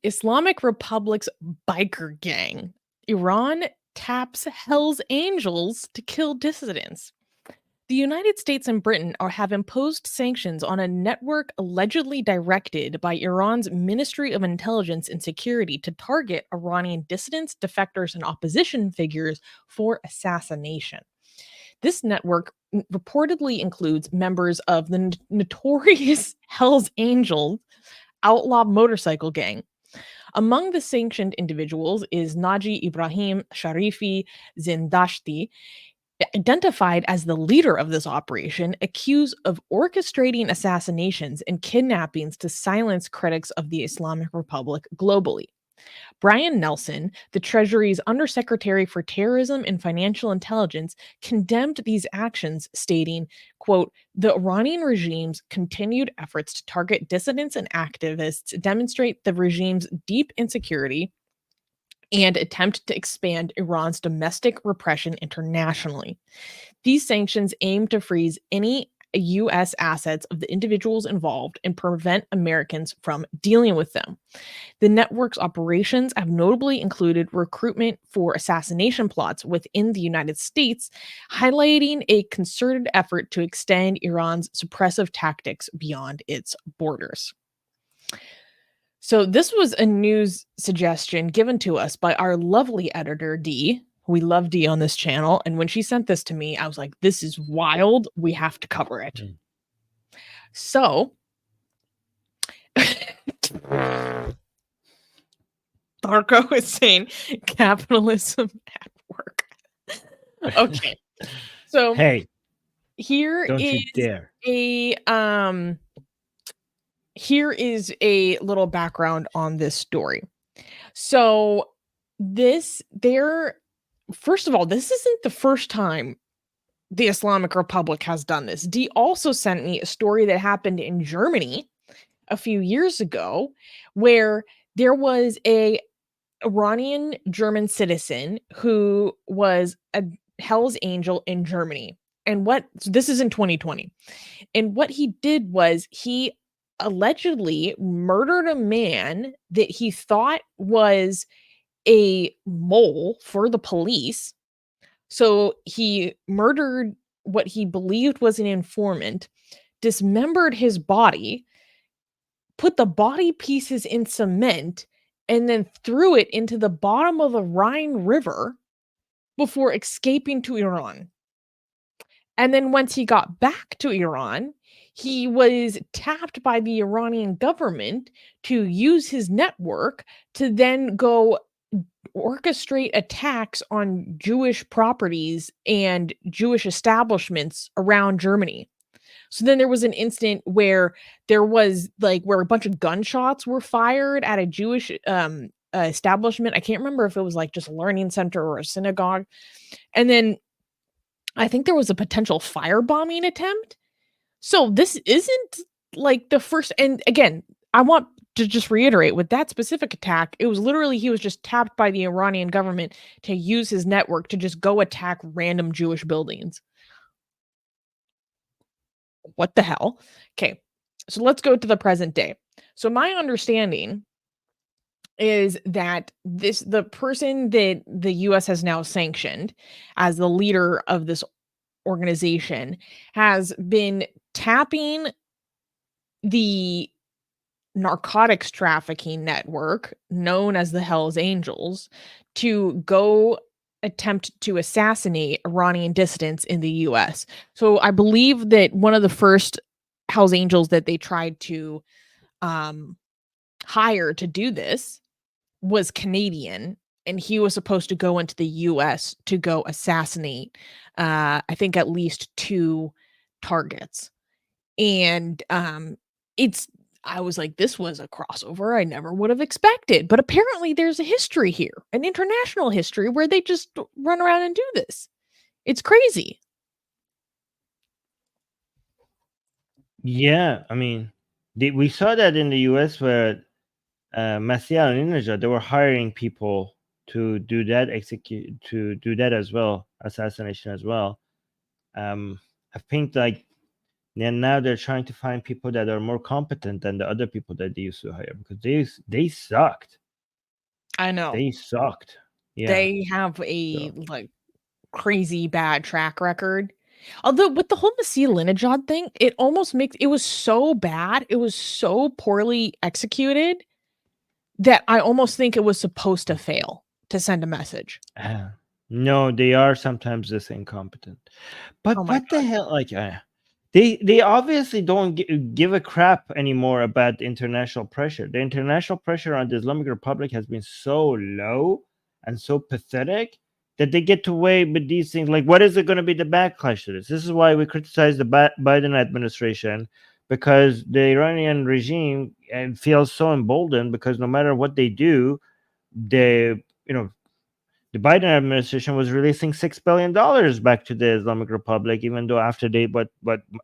Islamic Republic's biker gang. Iran taps Hell's Angels to kill dissidents. The United States and Britain have imposed sanctions on a network allegedly directed by Iran's Ministry of Intelligence and Security to target Iranian dissidents, defectors, and opposition figures for assassination. This network reportedly includes members of the notorious Hell's Angels outlaw motorcycle gang. Among the sanctioned individuals is Naji Ibrahim Sharifi-Zindashti, identified as the leader of this operation, accused of orchestrating assassinations and kidnappings to silence critics of the Islamic Republic globally. Brian Nelson, the Treasury's undersecretary for terrorism and financial intelligence, condemned these actions, stating, quote, "The Iranian regime's continued efforts to target dissidents and activists demonstrate the regime's deep insecurity and attempt to expand Iran's domestic repression internationally. These sanctions aim to freeze any U.S. assets of the individuals involved and prevent Americans from dealing with them. The network's operations have notably included recruitment for assassination plots within the United States, highlighting a concerted effort to extend Iran's suppressive tactics beyond its borders." So, this was a news suggestion given to us by our lovely editor, Dee. We love Dee on this channel. And when she sent this to me, I was like, this is wild. We have to cover it. So, Darko is saying capitalism at work. Okay. So, Hey, here don't you is dare. here is a little background on this story. So, first of all, this isn't the first time the Islamic Republic has done this. Dee also sent me a story that happened in Germany a few years ago where there was a Iranian German citizen who was a Hell's Angel in Germany. And this is in 2020. And what he did was he allegedly murdered a man that he thought was a mole for the police. So he murdered what he believed was an informant, dismembered his body, put the body pieces in cement, and then threw it into the bottom of the Rhine River before escaping to Iran. And then once he got back to Iran, he was tapped by the Iranian government to use his network to then go orchestrate attacks on Jewish properties and Jewish establishments around Germany. So then there was an incident where where a bunch of gunshots were fired at a Jewish establishment. I can't remember if it was like just a learning center or a synagogue. And then I think there was a potential firebombing attempt. So this isn't like the first. And again, I want to just reiterate with that specific attack, it was literally he was just tapped by the Iranian government to use his network to just go attack random Jewish buildings. What the hell? Okay, so let's go to the present day. So my understanding is that the person that the US has now sanctioned as the leader of this organization has been tapping the narcotics trafficking network known as the Hells Angels to go attempt to assassinate Iranian dissidents in the US. So I believe that one of the first Hells Angels that they tried to hire to do this was Canadian, and he was supposed to go into the US to go assassinate I think at least 2 targets. And I was like, this was a crossover I never would have expected. But apparently there's a history here, an international history where they just run around and do this. It's crazy. Yeah, I mean, we saw that in the US where Masih al-Ninja, they were hiring people to do that as well, assassination as well. I think like And now they're trying to find people that are more competent than the other people that they used to hire, because they sucked. I know. They sucked. Yeah. They have a, So like, crazy bad track record. Although with the whole Masih Linajad thing, it almost makes it was so bad, it was so poorly executed that I almost think it was supposed to fail to send a message. no, they are sometimes this incompetent. But Oh my what the god. hell? Like, they obviously don't give a crap anymore about international pressure. The international pressure on the Islamic Republic has been so low and so pathetic that they get away with these things. Like, what is it going to be the backlash to this? This is why we criticize the Biden administration, because the Iranian regime feels so emboldened, because no matter what they do, they, you know, the Biden administration was releasing $6 billion back to the Islamic Republic, even though after they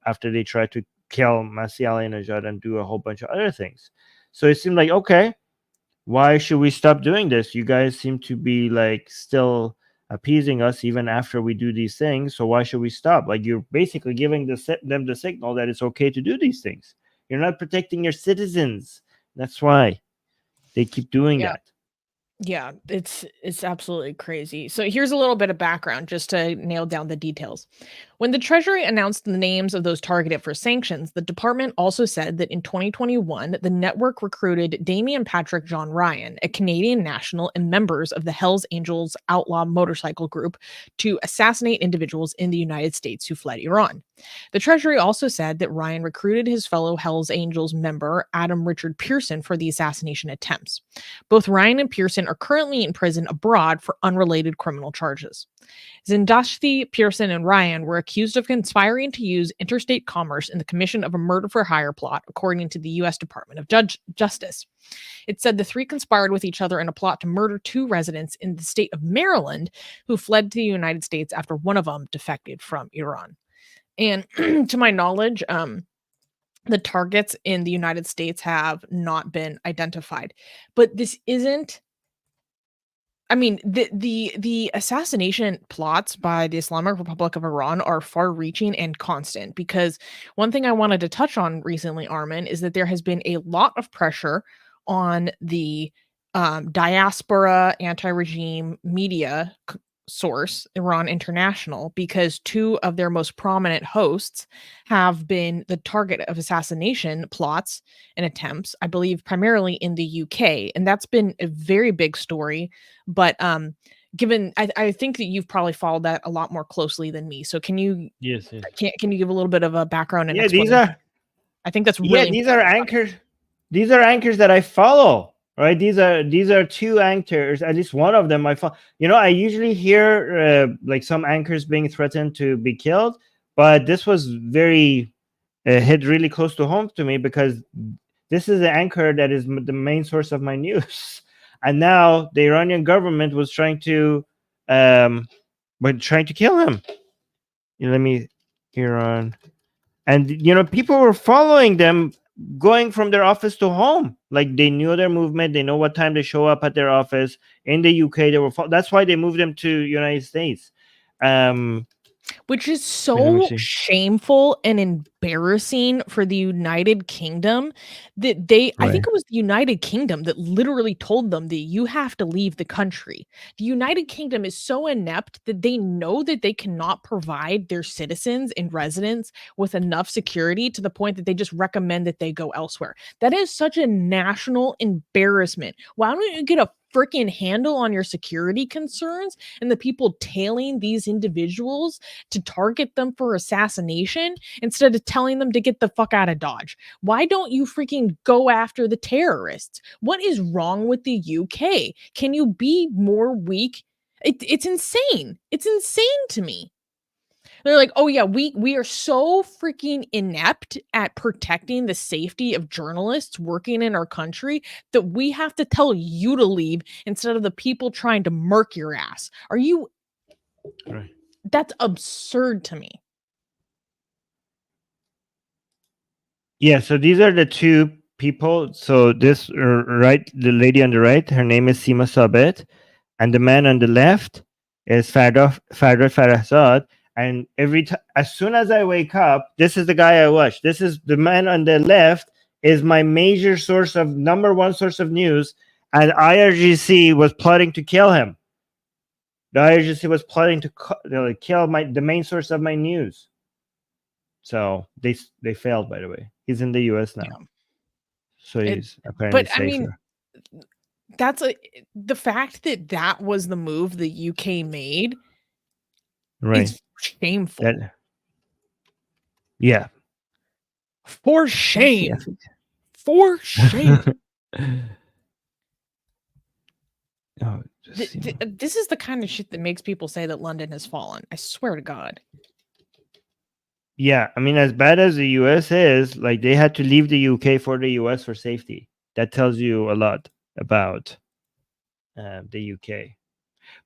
after they tried to kill Masih Alinejad and do a whole bunch of other things. So it seemed like, okay, why should we stop doing this? You guys seem to be like still appeasing us even after we do these things. So why should we stop? Like, you're basically giving them the signal that it's okay to do these things. You're not protecting your citizens. That's why they keep doing Yeah. that. Yeah, it's absolutely crazy. So here's a little bit of background just to nail down the details. When the Treasury announced the names of those targeted for sanctions, the department also said that in 2021, the network recruited Damian Patrick John Ryan, a Canadian national and members of the Hells Angels outlaw motorcycle group, to assassinate individuals in the United States who fled Iran. The Treasury also said that Ryan recruited his fellow Hells Angels member, Adam Richard Pearson, for the assassination attempts. Both Ryan and Pearson are currently in prison abroad for unrelated criminal charges. Zindashti, Pearson, and Ryan were accused of conspiring to use interstate commerce in the commission of a murder for hire plot, according to the U.S. Department of Justice. It said the three conspired with each other in a plot to murder two residents in the state of Maryland who fled to the United States after one of them defected from Iran. And to my knowledge, the targets in the United States have not been identified. But this isn't, I mean, the assassination plots by the Islamic Republic of Iran are far-reaching and constant, because one thing I wanted to touch on recently, Armin, is that there has been a lot of pressure on the diaspora anti-regime media source, Iran International, because two of their most prominent hosts have been the target of assassination plots and attempts, I believe primarily in the UK. And that's been a very big story. But given I think that you've probably followed that a lot more closely than me. So Yes, yes. can you give a little bit of a background and Yeah, these explanation? are I think that's yeah, really these are important. anchors. These are anchors that I follow. Right? These are two anchors. At least one of them I follow. I usually hear like some anchors being threatened to be killed, but this was very hit really close to home to me, because this is the anchor that is the main source of my news. And now the Iranian government was trying to kill him. Let me Iran. And people were following them, going from their office to home. Like, they knew their movement, they know what time they show up at their office. In the UK, that's why they moved them to United States. Which is Wait, let me so see. shameful and embarrassing for the United Kingdom that I think Right. it was the United Kingdom that literally told them that you have to leave the country. The United Kingdom is so inept that they know that they cannot provide their citizens and residents with enough security, to the point that they just recommend that they go elsewhere. That is such a national embarrassment. Why don't you get a freaking handle on your security concerns and the people tailing these individuals to target them for assassination, instead of telling them to get the fuck out of Dodge? Why don't you freaking go after the terrorists? What is wrong with the UK? Can you be more weak? It's insane. It's insane to me. They're like, oh yeah, we are so freaking inept at protecting the safety of journalists working in our country that we have to tell you to leave instead of the people trying to murk your ass. Are you Right. That's absurd to me. Yeah, so these are the two people. So this right, the lady on the right, her name is Sima Sabet, and the man on the left is Fardar Farahzad. And every time, as soon as I wake up, this is the guy I watch. This is the man on the left is my major source of number one source of news, and IRGC was plotting to kill him. The IRGC was plotting to kill the main source of my news. So they failed, by the way. He's in the US now. Yeah. So It, he's apparently but I mean, safer. that's the fact that that was the move the UK made Right. is shameful. That, yeah. For shame. For shame. Oh, This is the kind of shit that makes people say that London has fallen. I swear to God. Yeah, I mean, as bad as the US is, like they had to leave the UK for the US for safety. That tells you a lot about the UK.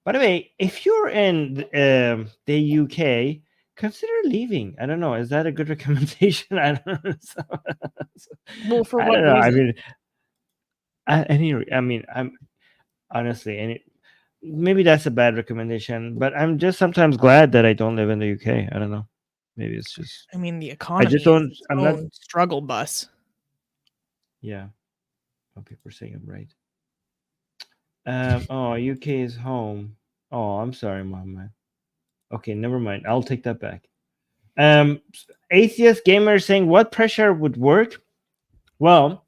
By the way, if you're in the UK, consider leaving. I don't know. Is that a good recommendation? I don't know. Well, for I what don't know. reason? I mean, I'm honestly, maybe that's a bad recommendation, but I'm just sometimes glad that I don't live in the UK. I don't know. Maybe it's just I mean, the I just economy don't. is its I'm not. own struggle bus. Yeah, some people are saying I'm right. Oh, UK is home. Oh, I'm sorry, Mohammed. Okay, never mind. I'll take that back. Atheist gamer saying what pressure would work? Well,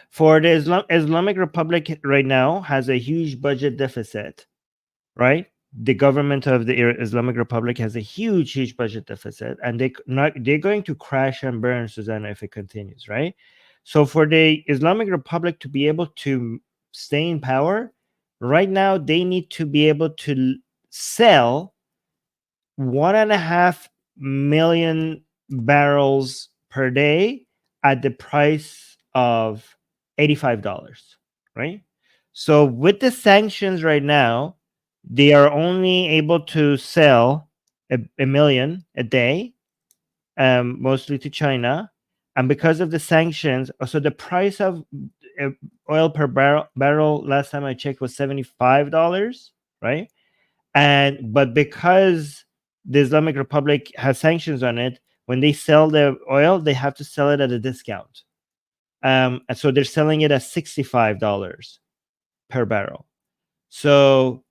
for the Islamic Republic right now has a huge budget deficit, right? The government of the Islamic Republic has a huge budget deficit, and they're going to crash and burn, Susanna, if it continues, right? So for the Islamic Republic to be able to stay in power, right now they need to be able to sell 1.5 million barrels per day at the price of $85, right? So with the sanctions right now, they are only able to sell a million a day, mostly to China. And because of the sanctions, so the price of oil per barrel last time I checked was $75, right? But because the Islamic Republic has sanctions on it, when they sell the oil, they have to sell it at a discount. And so they're selling it at $65 per barrel. So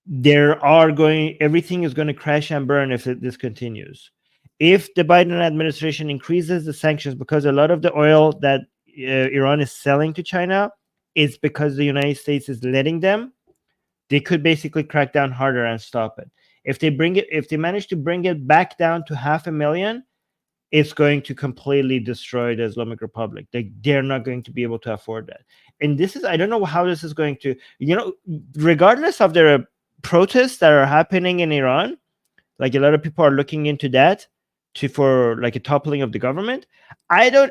everything is going to crash and burn if this continues. If the Biden administration increases the sanctions, because a lot of the oil that Iran is selling to China is because the United States is letting them, they could basically crack down harder and stop it. If they manage to bring it back down to 500,000, it's going to completely destroy the Islamic Republic. They're not going to be able to afford that. And I don't know how this is going to, regardless of their protests that are happening in Iran, like a lot of people are looking into that for like a toppling of the government.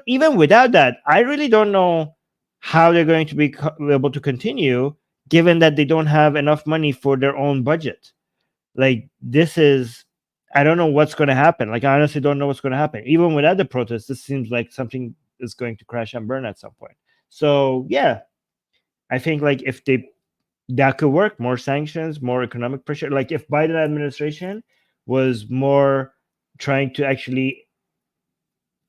Even without that, I really don't know how they're going to be able to continue, given that they don't have enough money for their own budget. Like I don't know what's going to happen. Like I honestly don't know what's going to happen. Even without the protests, this seems like something is going to crash and burn at some point. So yeah, I think like if that could work, more sanctions, more economic pressure. Like if Biden administration was more trying to actually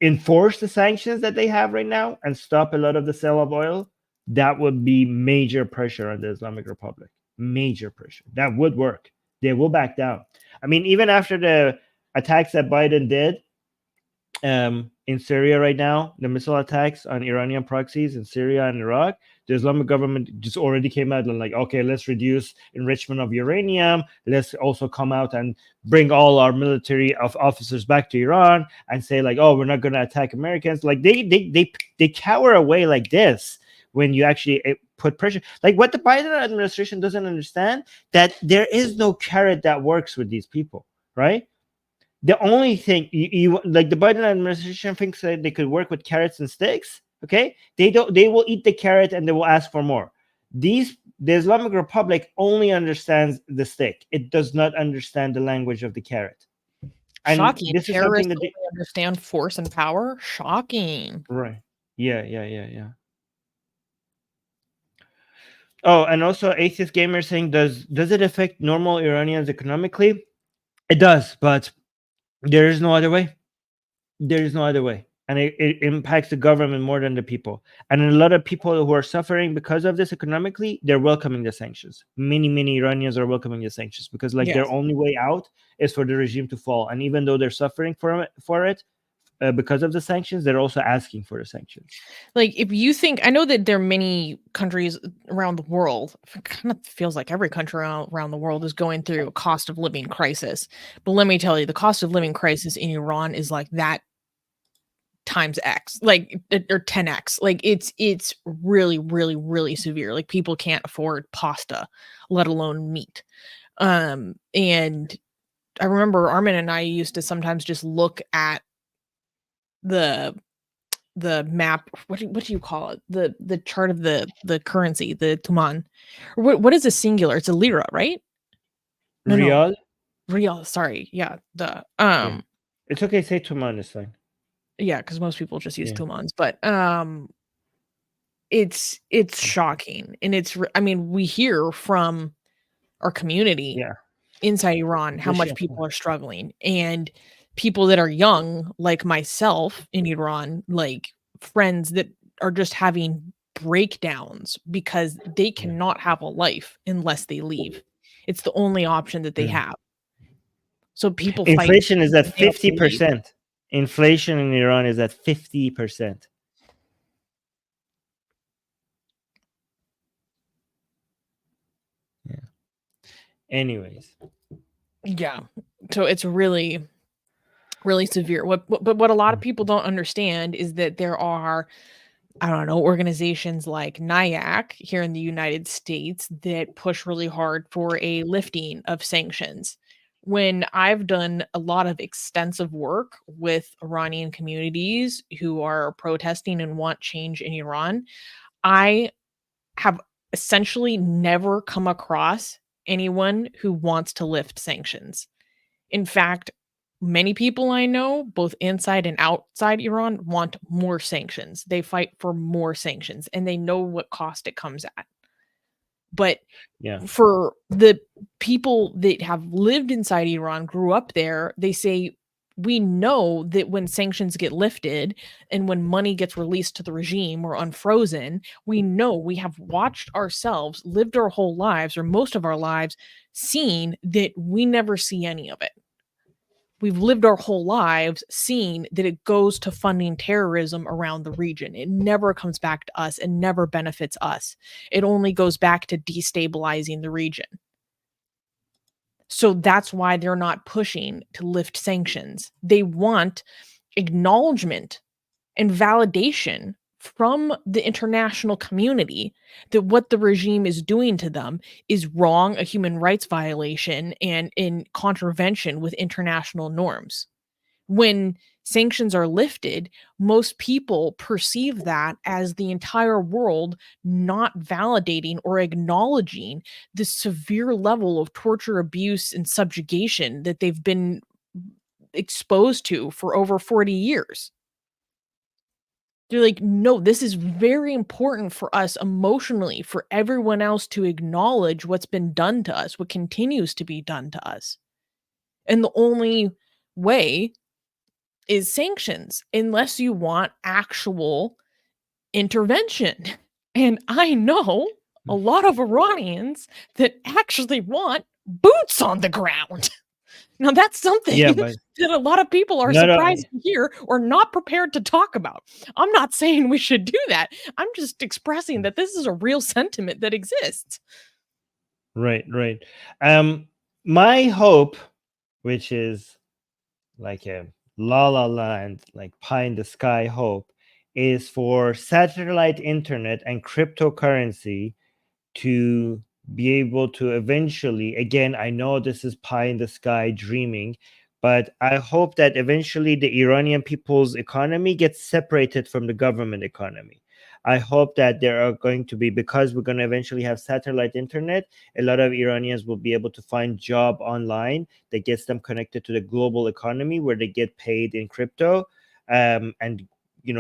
enforce the sanctions that they have right now and stop a lot of the sale of oil, that would be major pressure on the Islamic Republic. Major pressure. That would work. They will back down. I mean, even after the attacks that Biden did in Syria right now, the missile attacks on Iranian proxies in Syria and Iraq, the Islamic government just already came out and like, okay, let's reduce enrichment of uranium. Let's also come out and bring all our military officers back to Iran and say like, oh, we're not going to attack Americans. Like they cower away like this when you actually put pressure. Like what the Biden administration doesn't understand, that there is no carrot that works with these people, right? The only thing you like, the Biden administration thinks that they could work with carrots and sticks. Okay, they don't. They will eat the carrot and they will ask for more. The Islamic Republic only understands the stick. It does not understand the language of the carrot. And Shocking. this is something Terrorists that only understand force and power. Shocking. right. Yeah. Oh, and also atheist gamer saying, does it affect normal Iranians economically? It does, but there is no other way. There is no other way. And it impacts the government more than the people. And a lot of people who are suffering because of this economically, they're welcoming the sanctions. Many Iranians are welcoming the sanctions because like their Yes. only way out is for the regime to fall. And even though they're suffering for it because of the sanctions, they're also asking for the sanctions. Like, if you think, I know that there are many countries around the world, it kind of feels like every country around the world is going through a cost of living crisis. But let me tell you, the cost of living crisis in Iran is like that times X, like or 10x. Like it's really, really, really severe. Like people can't afford pasta, let alone meat. And I remember Armin and I used to sometimes just look at the map. What do you call it? The chart of the currency, the tuman. Or what is a singular? It's a lira, right? No, Riyadh? real. Sorry, yeah, the Yeah. It's okay, say Tuman is fine. yeah, because most people just use Yeah. tumans, but it's shocking, and I mean, we hear from our community Yeah. inside Iran how much people are struggling, and people that are young, like myself in Iran, like friends that are just having breakdowns because they Yeah. cannot have a life unless they leave. It's the only option that they Mm. have. So people fight Inflation is at they have to leave. 50%. Inflation in Iran is at 50%. Yeah. Anyways. Yeah. So it's really, really severe. But what a lot of people don't understand is that there are, I don't know, organizations like NIAC here in the United States that push really hard for a lifting of sanctions. When I've done a lot of extensive work with Iranian communities who are protesting and want change in Iran, I have essentially never come across anyone who wants to lift sanctions. In fact, many people I know, both inside and outside Iran, want more sanctions. They fight for more sanctions and they know what cost it comes at. But Yeah. for the people that have lived inside Iran, grew up there, they say, we know that when sanctions get lifted and when money gets released to the regime or unfrozen, we know we have watched ourselves, lived our whole lives or most of our lives, seen that we never see any of it. We've lived our whole lives seeing that it goes to funding terrorism around the region. It never comes back to us and never benefits us. It only goes back to destabilizing the region. So that's why they're not pushing to lift sanctions. They want acknowledgement and validation from the international community that what the regime is doing to them is wrong, a human rights violation, and in contravention with international norms. When sanctions are lifted, most people perceive that as the entire world not validating or acknowledging the severe level of torture, abuse, and subjugation that they've been exposed to for over 40 years. They're like, no, this is very important for us emotionally, for everyone else to acknowledge what's been done to us, what continues to be done to us. And the only way is sanctions, unless you want actual intervention. And I know a lot of Iranians that actually want boots on the ground. Now, that's something Yeah, but that a lot of people are not surprised to hear or not prepared to talk about. I'm not saying we should do that. I'm just expressing that this is a real sentiment that exists. right. Um my hope, which is like a la la land, like pie in the sky hope, is for satellite internet and cryptocurrency to be able to eventually, again, I know this is pie in the sky dreaming, but I hope that eventually the Iranian people's economy gets separated from the government economy. I hope that there are going to be, because we're going to eventually have satellite internet, a lot of Iranians will be able to find job online that gets them connected to the global economy where they get paid in crypto, and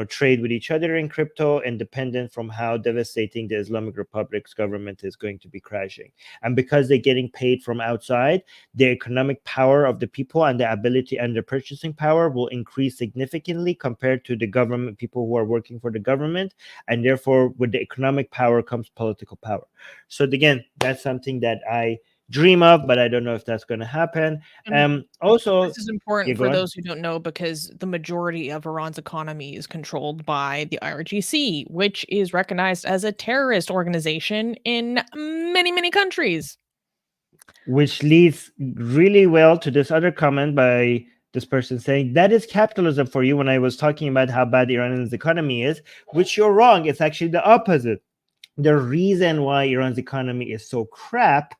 trade with each other in crypto, independent from how devastating the Islamic Republic's government is going to be crashing. And because they're getting paid from outside, the economic power of the people and the ability and the purchasing power will increase significantly compared to the government, people who are working for the government. And therefore, with the economic power comes political power. So again, that's something that I dream of, but I don't know if that's going to happen. And Also, this is yeah, important go for on. those who don't know because the majority of Iran's economy is controlled by the IRGC, which is recognized as a terrorist organization in many, many countries. Which leads really well to this other comment by this person saying that is capitalism for you, when I was talking about how bad Iran's economy is, which you're wrong. It's actually the opposite. The reason why Iran's economy is so crap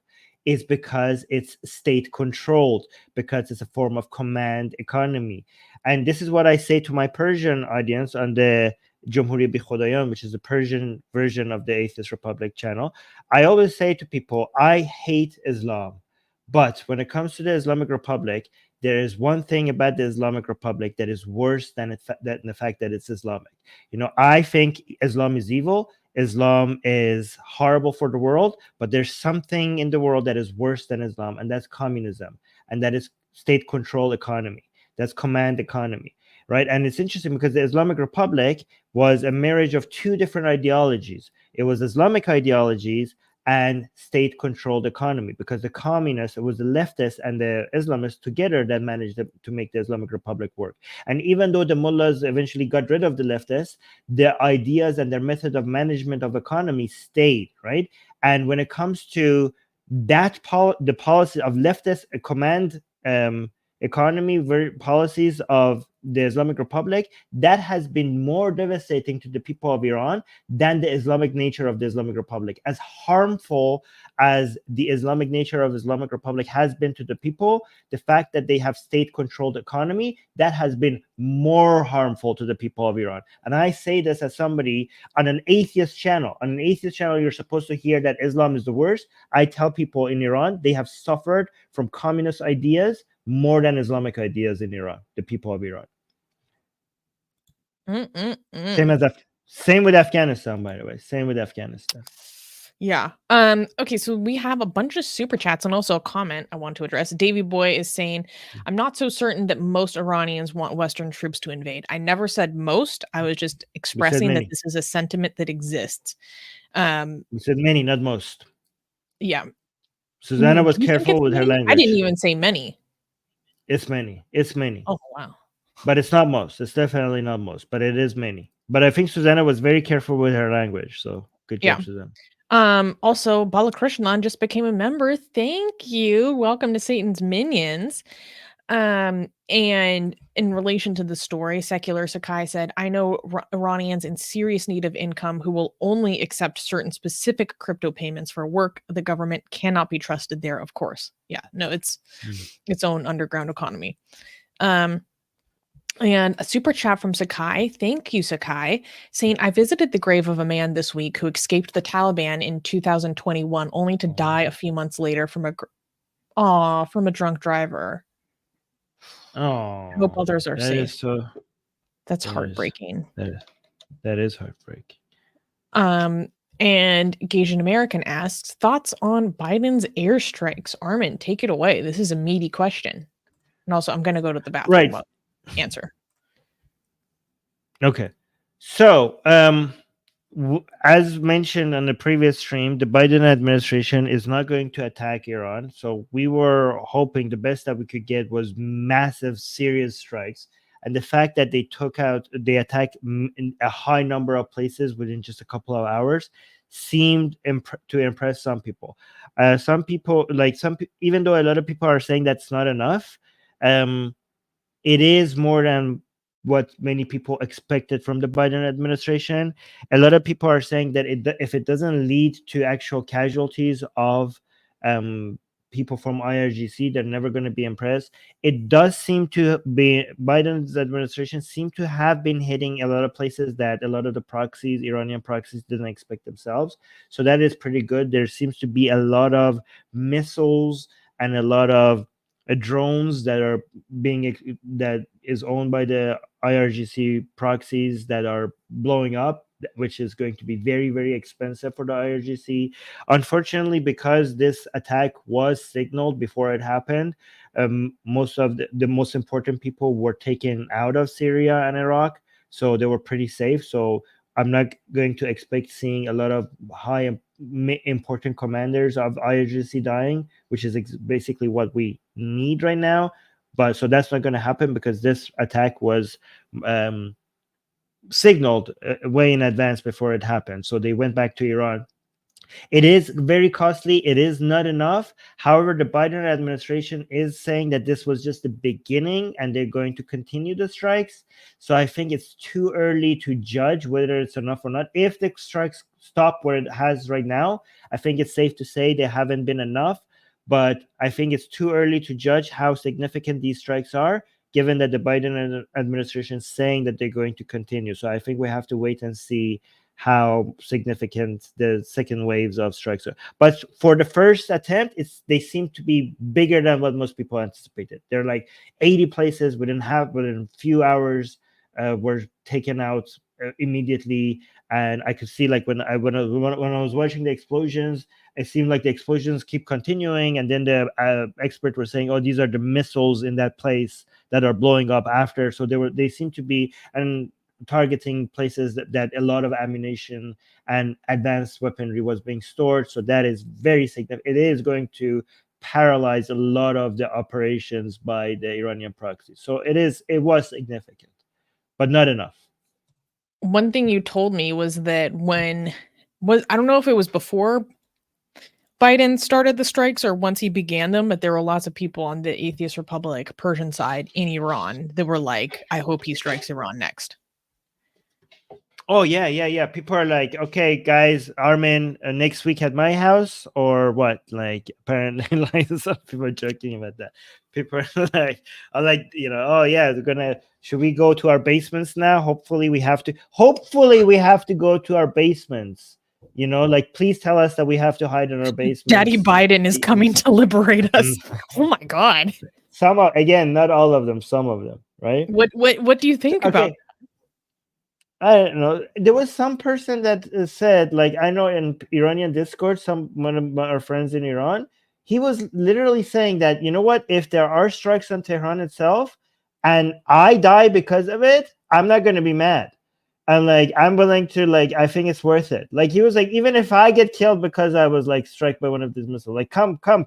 is because it's state controlled, because it's a form of command economy. And this is what I say to my Persian audience on the Jumhuri Bi Khodayan, which is the Persian version of the Atheist Republic channel. I always say to people, I hate Islam. But when it comes to the Islamic Republic, there is one thing about the Islamic Republic that is worse than the fact that it's Islamic. I think Islam is evil. Islam is horrible for the world, but there's something in the world that is worse than Islam, and that's communism, and that is state control economy. That's command economy, right? And it's interesting because the Islamic Republic was a marriage of two different ideologies. It was Islamic ideologies and state controlled economy, because the communists, it was the leftists and the Islamists together that managed to make the Islamic Republic work. And even though the mullahs eventually got rid of the leftists, their ideas and their method of management of economy stayed, right? And when it comes to the policy of leftist command economy policies of the Islamic Republic, that has been more devastating to the people of Iran than the Islamic nature of the Islamic Republic. As harmful as the Islamic nature of Islamic Republic has been to the people, the fact that they have state-controlled economy, that has been more harmful to the people of Iran. And I say this as somebody on an atheist channel. On an atheist channel, you're supposed to hear that Islam is the worst. I tell people in Iran, they have suffered from communist ideas more than Islamic ideas in Iran, the people of Iran. Mm-mm-mm. Same with Afghanistan, by the way. Same with Afghanistan. Yeah. Okay, so we have a bunch of super chats and also a comment I want to address. Davy Boy is saying, I'm not so certain that most Iranians want Western troops to invade. I never said most. I was just We said expressing that many. this is a sentiment that exists. We said many, not most. Yeah. Susanna was Do you think careful it's with her many? I didn't language. even say many. It's many. It's many. Oh, wow. But it's not most. It's definitely not most, but it is many. But I think Susanna was very careful with her language. So good Yeah. job, Susanna. Also, Balakrishnan just became a member. Thank you. Welcome to Satan's Minions. And in relation to the story, Secular Sakai said, I know Iranians in serious need of income who will only accept certain specific crypto payments for work. The government cannot be trusted there, of course. Yeah, no, it's its own underground economy. And a super chat from Sakai. Thank you, Sakai, saying, I visited the grave of a man this week who escaped the Taliban in 2021, only to die a few months later from a drunk driver. Oh, I hope others are that safe. is so. That's heartbreaking. That is heartbreaking. And Gasian American asks, thoughts on Biden's airstrikes? Armin, take it away. This is a meaty question. And also, I'm going to go to the bathroom. Right. While answer. Okay. So, as mentioned on the previous stream, the Biden administration is not going to attack Iran. So we were hoping the best that we could get was massive, serious strikes. And the fact that they attacked a high number of places within just a couple of hours seemed to impress some people. Some people, even though a lot of people are saying that's not enough, it is more than what many people expected from the Biden administration. A lot of people are saying that if it doesn't lead to actual casualties of people from IRGC, they're never going to be impressed. It does seem to be Biden's administration seem to have been hitting a lot of places that a lot of the Iranian proxies, didn't expect themselves. So that is pretty good. There seems to be a lot of missiles and a lot of drones that is owned by the IRGC proxies that are blowing up, which is going to be very, very expensive for the IRGC. Unfortunately, because this attack was signaled before it happened, most of the most important people were taken out of Syria and Iraq, so they were pretty safe. So I'm not going to expect seeing a lot of high important commanders of IRGC dying, which is basically what we need right now. But so that's not going to happen because this attack was signaled way in advance before it happened. So they went back to Iran. It is very costly. It is not enough. However, the Biden administration is saying that this was just the beginning and they're going to continue the strikes. So I think it's too early to judge whether it's enough or not. If the strikes stop where it has right now, I think it's safe to say they haven't been enough. But I think it's too early to judge how significant these strikes are, given that the Biden administration is saying that they're going to continue. So I think we have to wait and see how significant the second waves of strikes are. But for the first attempt, they seem to be bigger than what most people anticipated. They're like 80 places within a few hours were taken out immediately. And I could see, like, when I was watching the explosions, it seemed like the explosions keep continuing, and then the expert were saying, "Oh, these are the missiles in that place that are blowing up after." So they seem to be targeting places that a lot of ammunition and advanced weaponry was being stored. So that is very significant. It is going to paralyze a lot of the operations by the Iranian proxy. So it was significant, but not enough. One thing you told me was that I don't know if it was before Biden started the strikes or once he began them, but there were lots of people on the Atheist Republic Persian side in Iran that were like, I hope he strikes Iran next. Oh yeah. People are like, okay, guys, Armin, next week at my house or what? Like, apparently, like some people are joking about that. People are like, oh yeah, should we go to our basements now? Hopefully we have to go to our basements. Like, please tell us that we have to hide in our basements. Daddy Biden is coming to liberate us. Oh my God. Again, not all of them, some of them, right? What do you think about? I don't know. There was some person that said, like, I know in Iranian Discord, one of our friends in Iran, he was literally saying that, you know what, if there are strikes on Tehran itself and I die because of it, I'm not going to be mad. And like, I'm willing to, like, I think it's worth it. Like, he was like, even if I get killed because I was like struck by one of these missiles, like,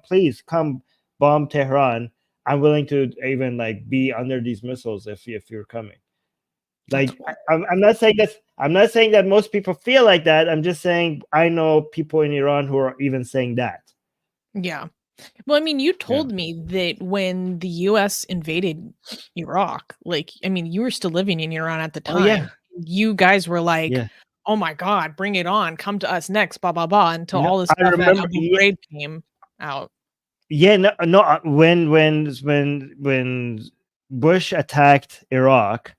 please come bomb Tehran. I'm willing to even like be under these missiles if you're coming. Like, I'm not saying that most people feel like that. I'm just saying I know people in Iran who are even saying that. Yeah. Well, I mean, you told me that when the US invaded Iraq, like, I mean, you were still living in Iran at the time. Oh, yeah. You guys were like, oh my God, bring it on. Come to us next, blah, blah, blah, until all this stuff at Abu Ghraib came out. Yeah, no. When Bush attacked Iraq,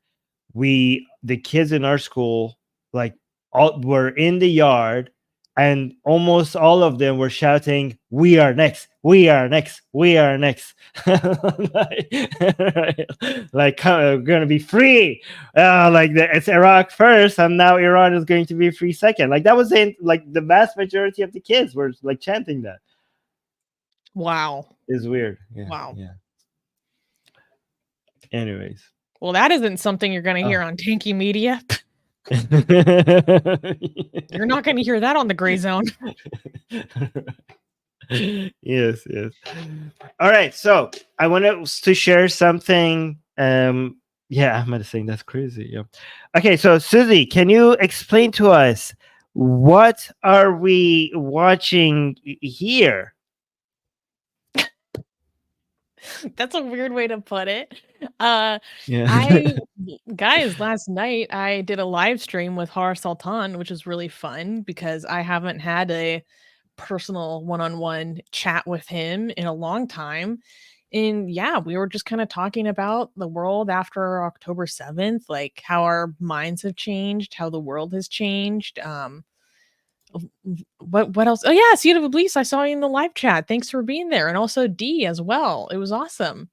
the kids in our school, like, all were in the yard, and almost all of them were shouting, "We are next! We are next! We are next!" like we're gonna be free. It's Iraq first, and now Iran is going to be free second. Like, that was like the vast majority of the kids were like chanting that. Wow. It's weird. Yeah. Wow. Yeah. Anyways. Well, that isn't something you're going to hear on Tanky Media. You're not going to hear that on the Gray Zone. Yes. All right. So I wanted to share something. Yeah, Ahmed is saying that's crazy. Yeah. Okay. So Susie, can you explain to us what are we watching here? That's a weird way to put it. Yeah. Guys, last night I did a live stream with Har Sultan, which was really fun because I haven't had a personal one-on-one chat with him in a long time. And yeah, we were just kind of talking about the world after October 7th, like how our minds have changed, how the world has changed. What else? Oh yeah, Seed of Iblis, I saw you in the live chat. Thanks for being there. And also D as well. It was awesome.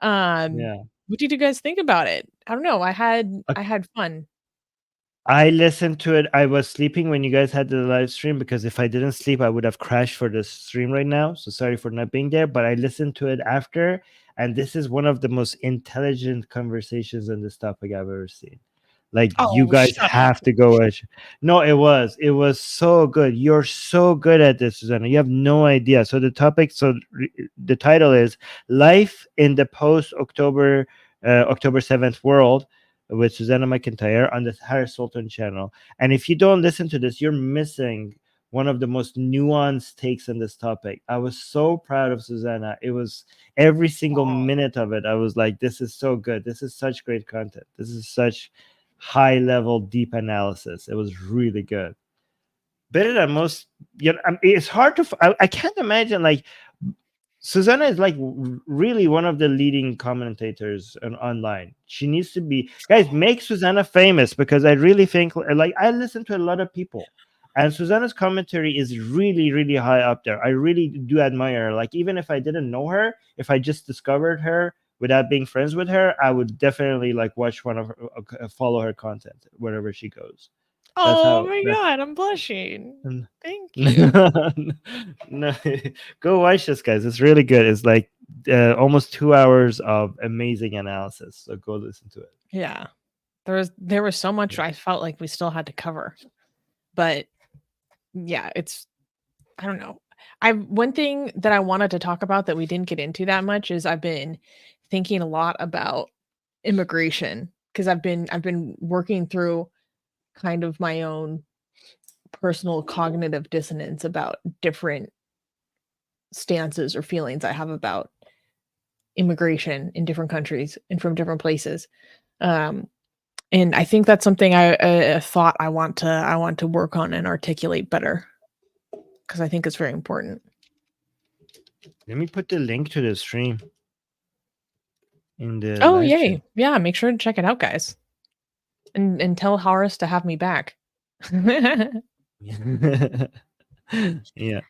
Yeah. What did you guys think about it? I don't know. I had Uh, I had fun. I listened to it. I was sleeping when you guys had the live stream because if I didn't sleep, I would have crashed for the stream right now. So sorry for not being there. But I listened to it after, and this is one of the most intelligent conversations on this topic I've ever seen. Like you Oh, guys shut up. have to go watch. No, it was so good. You're so good at this, Susanna. You have no idea. So the topic, the title is "Life in the Post October 7th World" with Susanna McIntyre on the Harris Sultan channel. And if you don't listen to this, you're missing one of the most nuanced takes on this topic. I was so proud of Susanna. It was every single minute of it. I was like, this is so good. This is such great content. This is such high level, deep analysis. It was really good. Better than most. It's hard to. I can't imagine like Susanna is like really one of the leading commentators online. She needs to be, guys, make Susanna famous because I really think like I listen to a lot of people and Susanna's commentary is really, really high up there. I really do admire her. Like, even if I didn't know her, if I just discovered her without being friends with her, I would definitely like watch one of her, follow her content wherever she goes. That's Oh how, my that's, god, I'm blushing. Thank you. no, go watch this, guys. It's really good. It's like almost 2 hours of amazing analysis. So go listen to it. Yeah. There was so much Yeah. I felt like we still had to cover. But yeah, it's I don't know. I One thing that I wanted to talk about that we didn't get into that much is I've been thinking a lot about immigration because I've been working through kind of my own personal cognitive dissonance about different stances or feelings I have about immigration in different countries and from different places. Um, and I think that's something I thought I want to work on and articulate better because I think it's very important. Let me put the link to the stream in the Oh, live chat. yay. Yeah, make sure to check it out, guys. And tell Horace to have me back. Yeah.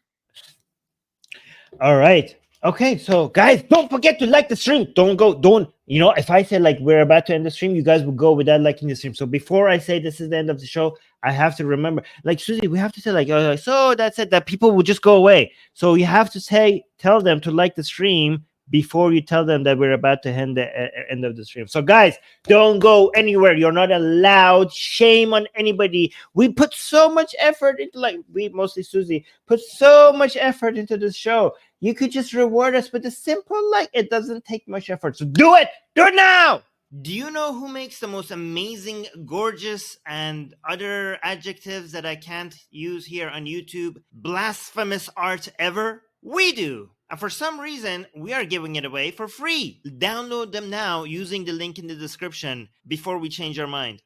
All right. Okay, so guys, don't forget to like the stream. Don't, if I say like we're about to end the stream, you guys will go without liking the stream. So before I say this is the end of the show, I have to remember, like Susie, we have to say like, so that's it, that people will just go away. So you have to tell them to like the stream before you tell them that we're about to end the end of the stream. So guys, don't go anywhere. You're not allowed. Shame on anybody. We put so much effort into, like, we mostly Susie put so much effort into this show. You could just reward us with a simple like. It doesn't take much effort. So do it. Do it now. Do you know who makes the most amazing, gorgeous, and other adjectives that I can't use here on YouTube, blasphemous art ever? We do. And for some reason, we are giving it away for free. Download them now using the link in the description before we change our mind.